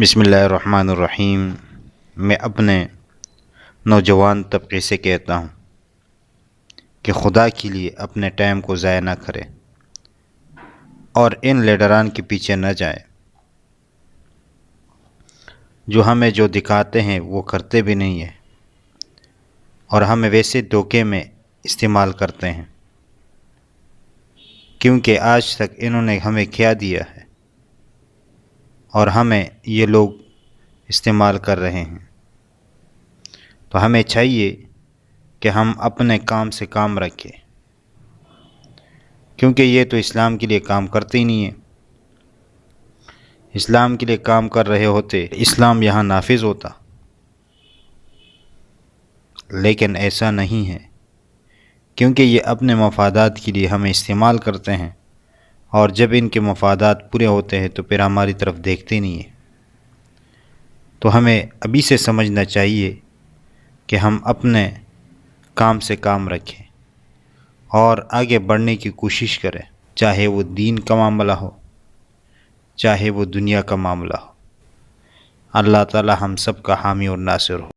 بسم اللہ الرحمن الرحیم۔ میں اپنے نوجوان طبقے سے کہتا ہوں کہ خدا کے لیے اپنے ٹائم کو ضائع نہ کرے اور ان لیڈران کے پیچھے نہ جائے جو ہمیں جو دکھاتے ہیں وہ کرتے بھی نہیں ہیں اور ہمیں ویسے دھوکے میں استعمال کرتے ہیں، کیونکہ آج تک انہوں نے ہمیں کیا دیا ہے اور ہمیں یہ لوگ استعمال کر رہے ہیں۔ تو ہمیں چاہیے کہ ہم اپنے کام سے کام رکھیں، کیونکہ یہ تو اسلام کے لیے کام کرتے ہی نہیں ہیں۔ اسلام کے لیے کام کر رہے ہوتے اسلام یہاں نافذ ہوتا، لیکن ایسا نہیں ہے، کیونکہ یہ اپنے مفادات کے لیے ہمیں استعمال کرتے ہیں اور جب ان کے مفادات پورے ہوتے ہیں تو پھر ہماری طرف دیکھتے نہیں ہیں۔ تو ہمیں ابھی سے سمجھنا چاہیے کہ ہم اپنے کام سے کام رکھیں اور آگے بڑھنے کی کوشش کریں، چاہے وہ دین کا معاملہ ہو، چاہے وہ دنیا کا معاملہ ہو۔ اللہ تعالی ہم سب کا حامی اور ناصر ہو۔